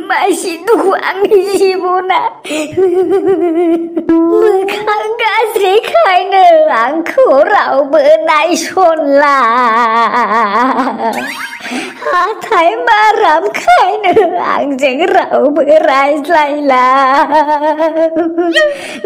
Masih duang hibuna Mekang gasri kaina Angku rau benai sonla Hatai maram kaina Angjeng rau berai laila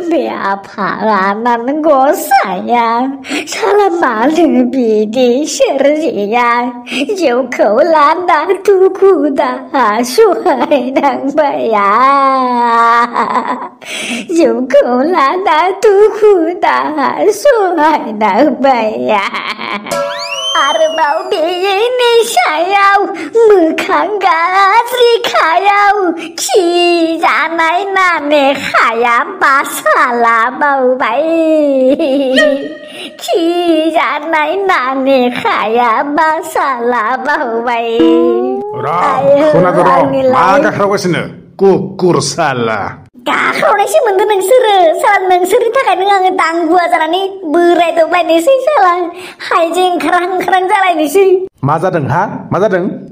Biapalan go sayang Salam malu bidi syariah Jauh kau landa tuku dah suai nang bayar Jauh kau landa tuku dah suai nang bayar Arbau bini sayau Mekang gasri kayau Ci janai nane kaya pasala bau baik Ci janai nane kaya pasala bau baik Maga krawasina kukur salah Kakak sih menurut neng tak ada tangguh acara ni berai tu ni sih salah hijing kerang salah ni sih. Maza deng ha? Maza deng?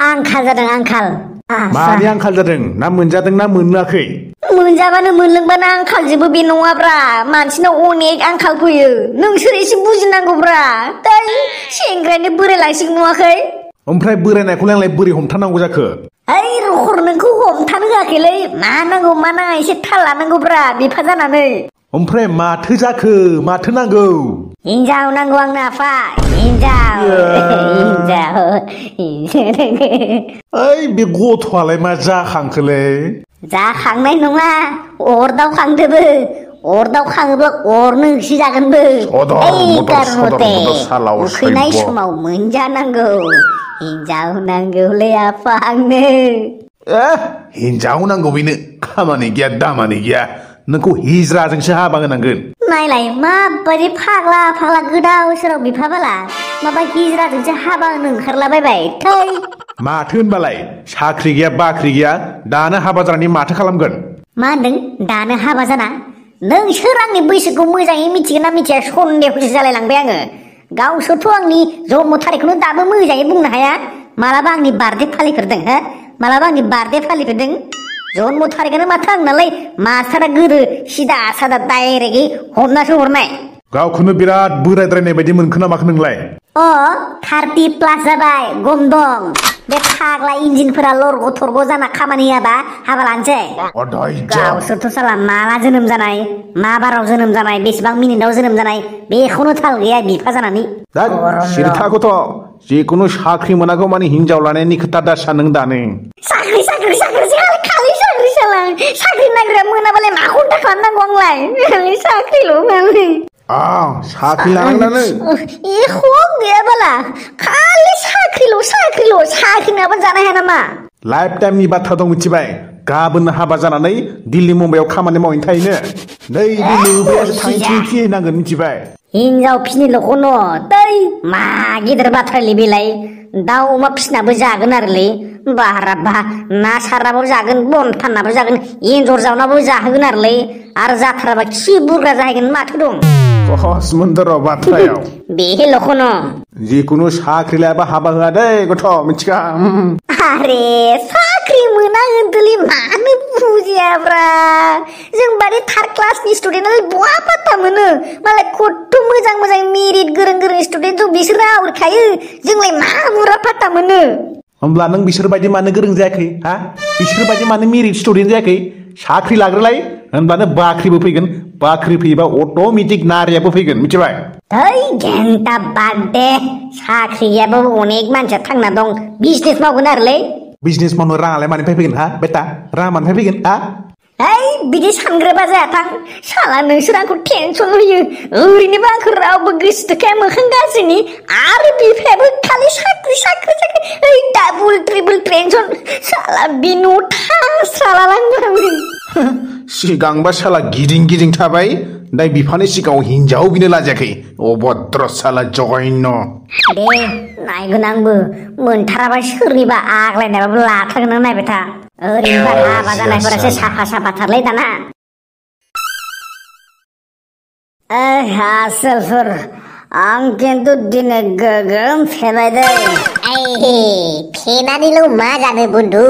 Angkal jadeng angkal. Mani angkal jadeng? Namun jadeng namun nakei. Menjabana menlengban angkal jebu binua bra. Mansina unik angkal puyu. Nung seri si bujin anggo bra. Tapi singkran ni berai langsing nuakai. Omprai berai nak kulang lagi berai homtananggo jaka. Hai rukur nengku homtan gakilai. Mana isi talan bra bipajanane. Omprai mathe jaka, mathe nanggo. Injau nanggo ang nafa. Injau. Ai be gotwalai ma jakhangkole. Jakhangnaय नङा अरदाव खांदोबो अरदाव खाङोब्ला अरनो ओंख्रि जागोनबो ओइ कारमते उखैनाय समाव मोनजानांगौ हिनजाव नांगौलै आफा आंनो हिनजाव नांगौ बेनो खामानि गैया दामानि गैया नोंखौ हिजराजोंसो हाबा होनांगोन नायलाय माबायदि फाग्ला गोदाव सोराव बिफाबाला माबा हिजराजोंसो हाबा होनो ओंखारलाबायबाय थै माथो होनबालाय साख्रि गैया बाख्रि गैया दानो हाबा जानानै माथो खालामगोन मा होनदों दानो हाबा जाना नोंसोर आंनि बैसोखौ मोजाङै मिथिगोन ना मिथिया सन्देहसो जालायलांबाय आङो गावसोरथ' आंनि जन्म थारिखखौनो दाबो मोजाङै बुंनो हाया मालाबा आंनि बार्थडे फालिफेरदों हो मालाबा आंनि बार्थडे फालिफेरदों जन्म थारिखआनो माथो आंनालाय मास्टारा गोदो सिदा सादा डाइरेक्टयै हमनासो हरनाय गावखौनो बिराद बोरायद्रायनाय बायदि मोनखो ना माखो नोंलाय 30+ जाबाय गमदं बे फाग्ला इन्जिनफोरा लरग' थरग' जाना खामानि होआबा हाबा लानोसै गावसोरथ' साला माला जोनोम जानाय मा बाराव जोनोम जानाय बेसेबां मिनिटाव जोनोम जानाय बेखौनो थाल गैया बिफा जानानै सिरिथाखौथ' जिखुनु साख्रि मोनागौ माने हिनजाव लानायनि खोथा दा सान नों दानो साख्रि खालि साख्रि नागिरा मोनाबालाय माखौ दा खालामनांगौ आंलाय साख्रिल' साख्रि लानांगोनानो एख' गैयाबाला खालि साख्रिल' साख्रि नङाबा जानो हाया नामा लाइफ टाइमनि बाथ्रा दं मिथिबाय गाबोन हाबा जानानै दिल्ली मुम्बाइआव खामानि मावहैनो थाहैनो नै दिल्ली मुम्बाइआवसो थांथिं फिहैनांगोन मिथिबाय हिनजाव फिनोल'खौनो दै मा गिदिर बाथ्रालै बेलाय दाउ अमा फिसिनाबो जागोन आरोलै बाराबा ना सारनाबो जागोन बन फाननाबो जागोन एन्जर जावनाबो जाहोगोन आरोलै आरो जाथाराबा खि बुरग्रा जाहैगोन माथो दं सहज मोनदर' बाथ्रायाव बेल'खौनो जिखुनु साख्रि लायाबा हाबा होआ दै गथ' मिथिखा आरे साख्रि मोना होनदोलै मानो बुजियाब्रा जों बादि थार्ड क्लासनि स्टुडेन्टआलाय बहा पात्ता मोनो मालाय खथ्थ' मोजां मेरिट गोरों स्टुडेन्ट दं बिसोरो आवरखायो जोंलाय मा मुरा पात्ता मोनो होमब्ला नों बिसोर बायदि मानो गोरों जायाखै हा बिसोर बायदि मानो मेरिट स्टुडेन्ट जायाखै साख्रि लाग्रोलाय होनब्लानो बाख्रिबो फैगोन बाख्रि फैयोबा अट'मेटिक नारियाबो फैगोन मिथिबाय थै घेन्टा बाद दे साख्रि गैयाबाबो अनेक मानसिया थांना दं बिजनेस मावगोन आरोलै बिजनेस मावनो राङालाय मानिफ्राय फैगोन हा बेटा राङा मानिफ्राय फैगोन हा है बिदि सानग्रोबा जायाथां साला नोंसोर आंखौ टेनसन होयो ओरैनोबो आंखौ रावबो गोसोथोखाया मोखां गाज्रिनि आरो बिफायाबो खालि साख्रि ओइ डाबल ट्रिपल टेनसन साला बिनु थास्रालालांबाय सिगांबा साला गिदिं थाबाय दा बिफानि सिगाङाव हिनजाव बिनो लाजायाखै अभद्र साला जघन्य दे नायगोन आंबो मोनथाराबा सोरनिबा आग्लायनायबाबो लाथारगोन नायबाय था ओरैनोबा हाबा जानायफोरासो साफा थारलै दाना आसोलफोर आं खिन्थु दिनै गोगोम फेबाय दै फेनानैल' मा जानो बन्धु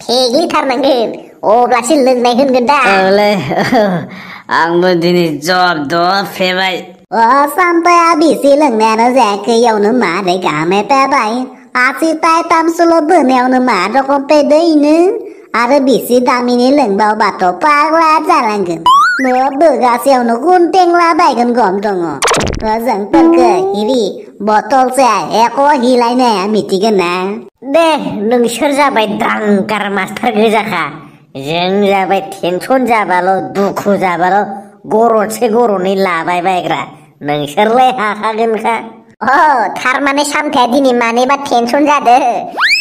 फेग्लिथारनांगोन अब्लासो लोंनाय होनगोन दा औलै आंबो दिनै जब्द फेबाय सामथाया बेसे लोंनायानो जायाखै इयावनो मारै गाहामै पेबाय आसि टाइटामसोल' बोनायावनो मा रखम पेदैनो आरो बेसे दामिनि लोंबावबाथ' फाग्ला जालांगोन न' बोगासेयावनो गुनटेंला बायगोन गम दङ जोंफोरखो हिरि बथलसे एख' हिलायनाया मिथिगोन ना दे नोंसोर जाबाय द्रांकार मास्टार गोजाखा जों जाबाय टेनसन जाबाल' दुखु जाबाल' गरदसे गरनै लाबाय बायग्रा नोंसोरलाय हाखागोनखा थारमाने सामथाया दिनै मानोबा टेनसन जादों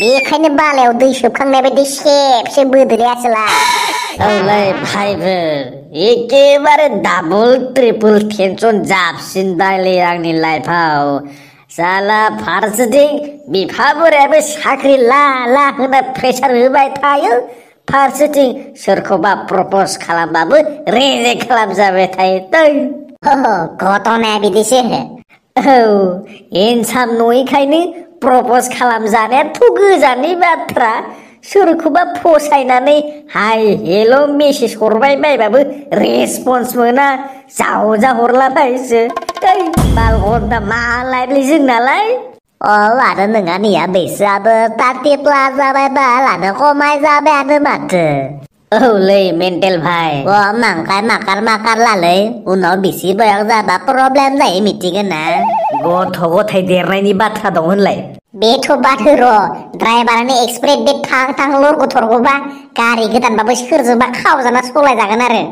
बेखायनो बालायाव दै सोबखांनाय बायदि सेबसे बोदोलै आसोला औलै भाइफोर एखेबारे डाबल ट्रिपल टेनसन जाबसिनबायलै आंनि लाइफआव साला फारसेथिं बिफा बोरायाबो साख्रि ला ला होना प्रेसार होबाय थायो फारसेथिं सोरखौबा प्रपज खालामबाबो रिजेक्ट खालामजाबाय थायो घटनाया बिदिसो इनसाम नङैखायनो प्रपज खालामजानायाथ' गोजाननि बाथ्रा सोरखौबा फसायनानै हाय हेल' मेसेज हरबाय बायबाबो रेसपन्स मोना जावजा हरलाबायसो बाल घन्टा मा लाइफलै जोंनालाय आरो नोंहानिया बैसोआबो 30+ जाबाय बालानो खमाय जाबायानो माथो औलै मेन्टेल भाइ मांखाय माकार लालै उनाव बिसि बयग जाबा प्रब्लेम जायो मिथिगोन ना गथ' गथाय देरनायनि बाथ्रा दं होनलाय बेथ' बाथो र' ड्राइभारानो एक्सप्रेस डेट थां लरगथरगौबा गारि गोदानबाबो सोरजोंबा खावजाना सलायजागोन आरो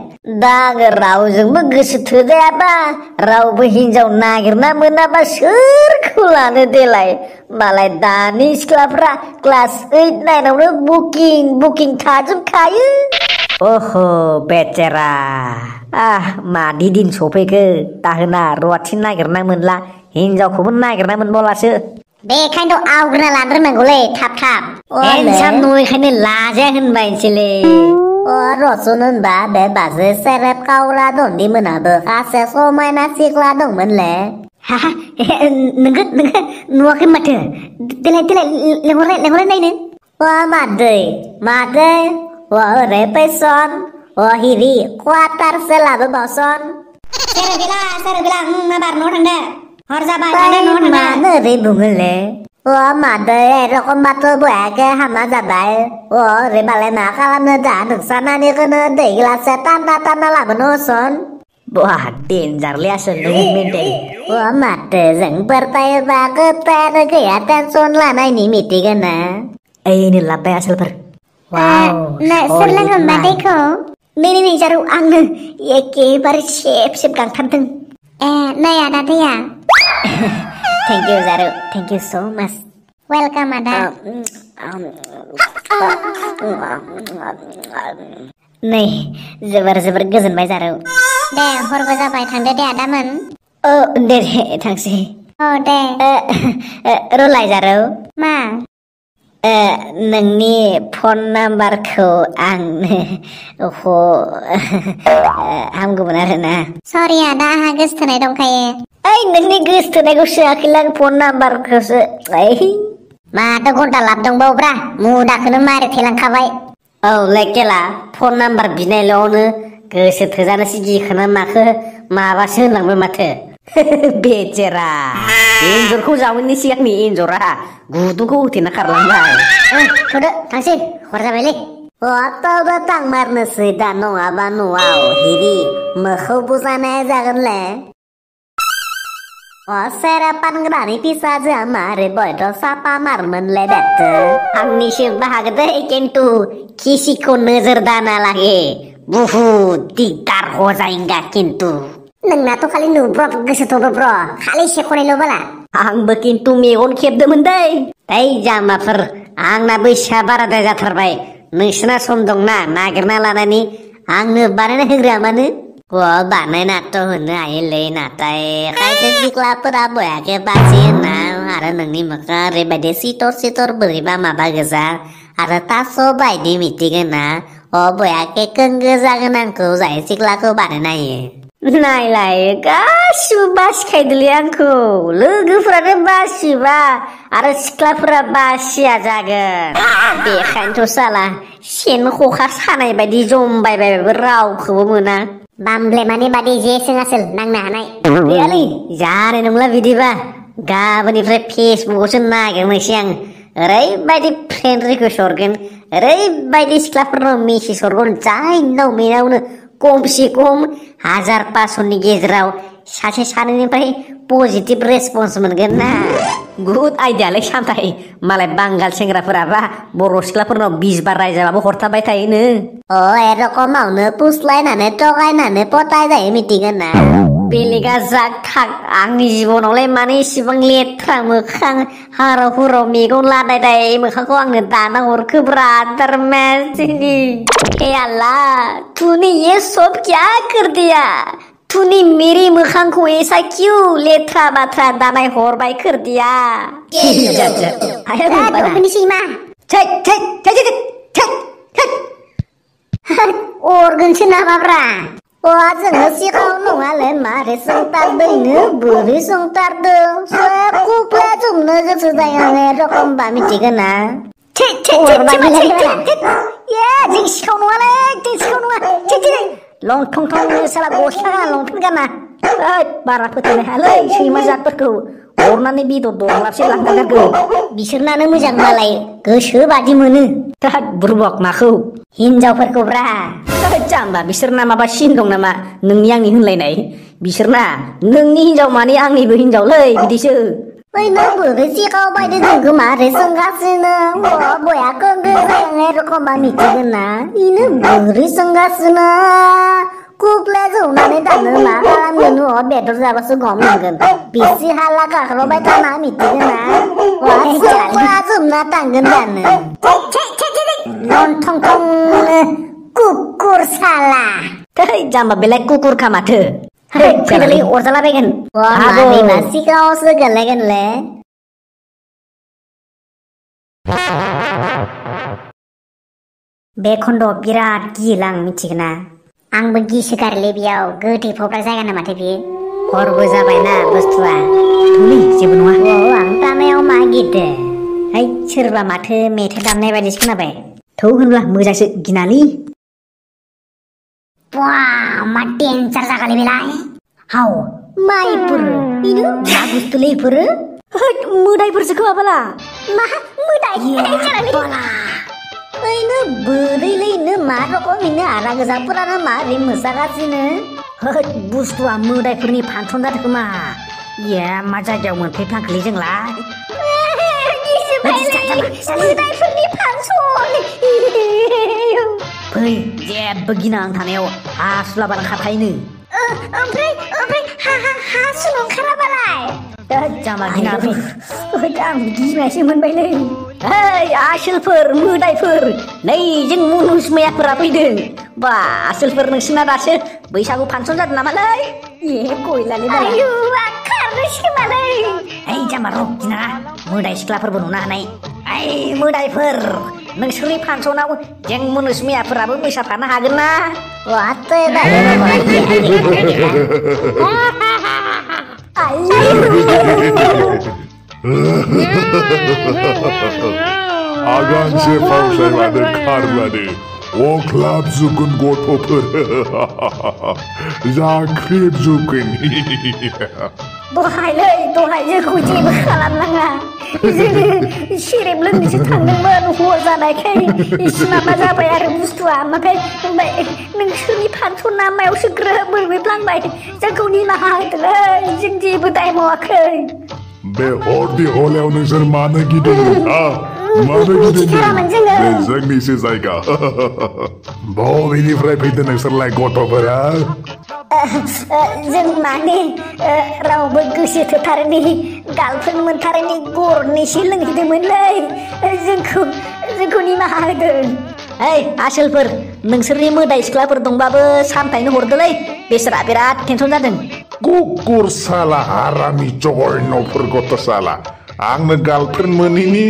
दा आङो रावजोंबो गोसो थोजायाबा रावबो हिनजाव नागिरना मोनाबा सोरखौ लानो देलाय मालाय दानि सिख्लाफ्रा क्लास 8 9आवनो बुकिं थाजोबखायो ओह बेचेरा मादि दिन सफैखो दाहोना रुवाथि नागिरना मोनला हिनजावखौबो नागिरना मोनबावलासो बेखायनोथ' आवग्रिना लानो रोंनांगौलै थाब एनसाम नङैखायनो लाजाया होनबायसैलै रसुन होनबा बे बाजै सेरेब कावला दन्दी मोनाबो सासे समायना सिख्ला दंमोनले नोंखो नुवाखै माथो देलाय लेंहरलाय नायनो मादै ओरै फैसन हिरि क्वार्टारसो लाबोबावसन सेरेबिला माबार न' थांदो हर जाबाय मानो ओरै बुङोले मादै एरखमबाथ' बयाखै हामा जाबाय ओरैबालाय मा खालामनो दा नोंसानानिखौनो दै गिलाससे थान्दा लाबोनो हसन wah डेन्जारलै आसोल मेन्टेल माथो जोंफोर थायोबा खोथायानो गैया टेनसन लानायनि मिथिगोन ना ओइनो लाबबाय आसोलफोर सोर लोङो मादैखौ नै जारौ आंनो एखेबारे सेब गांथारदों नै आदा दैया थेंक इउ जारौ थेंक इउ सो माच वेलकाम आदा नै जोबोर गोजोनबाय जारौ दे हरबो जाबाय थांदो दे आदामोन दे थांसै दे रलाय जारौ मा नोंनि फन नाम्बारखौ आंनो हामगौमोन आरोना सरि आदा आंहा गोसोथोनाय दंखायो नोंनि गोसोथोनायखौ सोआखैलां फन नाम्बारखौसो माथो घन्टा लाब दंबावब्रा मुदाखौनो मारै थेलांखाबाय लेकेला फन नाम्बार बिनायल'आवनो गोसो थोजानोसै जिखोना माखो माबासो होनलांबाय माथो बेचेरा एन्जरखौ जावैनो सिगांनि एन्जरा गुदुंखौ होथेना खारलांबाय थ'दो थांसै हर जाबायलै अट'बो थांमारनोसै दा नङाबा न'आव हिरि मोखौ बुजानाय जागोनले सेरेब फानग्रानि फिसाजोआ मारै बयद' साफा मारमोनले बेथो आंनिसो बाहागो दै खिन्थु खिसिखौ नोजोर दाना लागे बुहुद दिगदार हजायगा खिन्थु नोंनाथ' खालि नुब्रब गोसोथ'ब्र खालि सेख'नायल' बाला आंबो खिन्थु मेगन खेबदोंमोन दै जामाफोर आंना बैसोआ बाराद्राय जाथारबाय नोंसिना सम दंना नागिरना लानानै आंनो बानायना होग्रा मानो बानायनाथ' होनो हायोलै नाथाय खायसे सिख्लाफोरा बयाखै बासि होनना आरो नोंनि मोखाङा ओरैबायदि सिथर बोरैबा माबा गोजा आरो थास' बायदि मिथिगोन ना बयाखै गोजा गोनांखौ जाय सिख्लाखौ बानायनो हायो नायलाय गासिबो बासिखायदोलै आंखौ लोगोफोरानो बासिबा आरो सिख्लाफोरा बासिया जागोन बेखायनोथ' साला सेन खखा सानाय बायदि जमबायबायबो रावखौबो मोना बामब्लेमानि बादि जेसों आसोल नांनो हानाय गैयालै जानाय नंला बिदिबा गाबोननिफ्राय फेसबुकआवसो नागिरनोसै आं ओरैबायदि फ्रेन्ड रिकुवेस्ट हरगोन ओरैबायदि सिख्लाफोरनाव मेसेज हरगोन जायनाव मेनावनो खमसे खम 1500नि गेजेराव सासे सानैनिफ्राय पजिटिभ रेसपन्स मोनगोन ना गुड आइडियालै सामथाय मालाय बांगाल सेंग्राफोराबा बर' सिख्लाफोरनाव 20 बार रायजाबाबो हरथाबाय थायोनो एरकमावनो पुस्लायनानै थगायनानै पटाय जायो मिथिगोन ना बेलेगा जाग थाग आंनि जिबनावलाय मानो इसेबां लेथ्रा मोखां हाराव हुराव मेगन लादायदाय मोखांखौ आंनो दाना हरखोब्रा दरमेस्टिनी हे अल्लाह तूने ये सब क्या कर दिया तूने मेरी मोखां को ऐसा क्यों लेथ्रा बाथ्रा दानाय हरबाय कर दिया अरगोनसो नामाब्रा जोङो सिगाङाव नङालै मारै संथारदोंनो बोरै संथारदों कुप्ला जुमनो गोसो जायो आङो रखमबा मिथिगोन ना जों सिखाव नङालै जों सिखाव नङा लंथं थं साला गस्ला गाना लंथं गाना बारा फोथायनो हायालै सैमा जातफोरखौ हरनानै बेदर दरलाबसे लांनांगौ बिसोरनानो मोजां मालाय गोसो बादि मोनो बुरबक माखौ हिनजावफोरखौ ब्रा जाम्बा बिसोरना माबा सिन दं नामा नोंनि आंनि होनलायनाय बिसोरना नोंनि हिनजाव माने आंनिबो हिनजावलै बिदिसो नों बोरै सिखाव बायदि जोंखौ मारै सोंगासिनो बयाखौ गोजाङै रखमा मिथिगोन ना इनो बोरै सोंगासिनो कुप्ला जौनानै दानो मा खालामगोन न'आव बेदर जाबासो गम मोनगोन बिसि हाला गाख्रबाय थाना मिथिगोन ना कुप्ला जोमना थांगोन दानो लंथं थं कुकुर साला जाम्बा बेलाय कुकुरखा माथो फैदोलै अरजालाबायगोन मानिबा सिगाङावसो गोलैगोनलै बे खन्द'आव बिराद गिलां मिथिगोन ना आंबो गिसोगारोलै बेयाव गोथै फबग्रा जायगा ना माथो बेयो हरबो जाबायना बुस्थुआ जेबो नङा आं दानायाव मा गिदो सोरबा माथो मेथाइ दामनाय बायदिसो खोनाबाय थौ होनब्ला मोजांसो गिनालै मा डेन्जार जागालै बेलाय हाव माइफोर बेनो मा बुस्थुलै बेफोरो मोदायफोरसो खोमाबाला मा मोदाय ओइनो बोरैलैनो मा रखमैनो आरा गोजाफोरानो मारै मोसागासिनो बुस्थुआ मोदायफोरनि फांसन जादों खोमा मा जायगायाव मोनफैफ्लांखोलै जोंलाय मोदायफोरनि फांसन फै जेबो गिनां थानायाव हासुलाबानो खारखायोनो ओमफ्राय हासुनो ओंखाराबालाय जामा गिनाखै आं गिनायसो मोनबायलै आसोलफोर मोदायफोर नै जों मुनुसमायाफोरा फैदों बा आसोलफोर नोंसिना दासो बैसागु फांसन जादों नामालै गयलालै आयु आं खारनोसै खोमालै जामा र' गिना मोदाय सिख्लाफोरबो नुनो हानाय मोदायफोर नोंसोरनि फांसनाव जों मुनुसमायाफोराबो मोसाफानो हागोन ना आगानसे फावसायबानो खारबानो अख्लाबजुबगोन गथ'फोर जाख्रेबजुबगोन दहाय जोंखौ जेबो खालामनाङा जोङो सेरेब लोंनोसो थांदोंमोन हर जानायखाय माबा जाबाय आरो बुस्थुआ ओमफ्राय नोंसोरनि फांसना मायावसो ग्रोब मोनफैफ्लांबाय जोंखौ निमाहा होदोलै जों जेबो दाय मावाखै बे हरनि हलायाव नोंसोर मानो गिदिंदों मानो गिदिंदों जोंनिसो जायगा बबेनिफ्राय फैदों नोंसोरलाय गथ'फोरा जों माने रावबो गोसो थोथारैनि गालफ्रेन्ड मोनथारैनि गरनैसो लोंहैदोंमोनलै जोंखौ निमाहा होदों आसोलफोर नोंसोरनि मोदाय सिख्लाफोर दंबाबो सामथायनो हरदोलै बेसोरा बिराद टेनसन जादों कुकुर साला हारामि जघन्यफोर गथ' साला आंनो गालफ्रेन्ड मोनैनि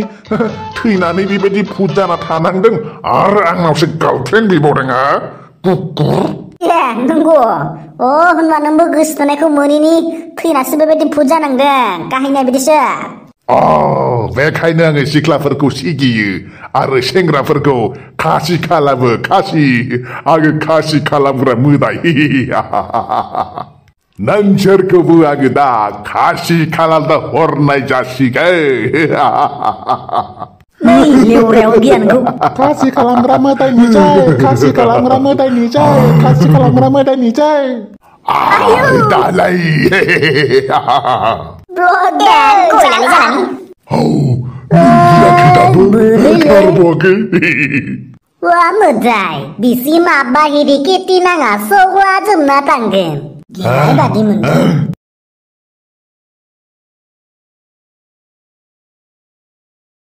थैनानै बेबायदि भुत जाना थानांदों आरो आंनावसो गालफ्रेन्ड बिबावदों ए नंगौ अ होनबा नोंबो गोसो थोनायखौ मोनिनि थैनासो बेबायदि भुत जानांदों काहिनिया बिदिसो बेखायनो आङो सिख्लाफोरखौ सिगियो आरो सेंग्राफोरखौ खासि खालामो आङो खासि खालामग्रा मोदाय नोंसोरखौबो आङो दा खासि खालामना हरनाय जासिगोन नै लेवरायाव गियानखौ खासि खालामग्रा मोदायनि जय खासि खालामग्रा मोदायनि जय खासि खालामग्रा मोदायनि जय दालाय ब्रदार गलानि जानानै दाबो खारबावाखै वा मोदाय बिसि माबा हिरि केटि नाङा सौवा जोमना थांगोन गिनाय बादि मोनदों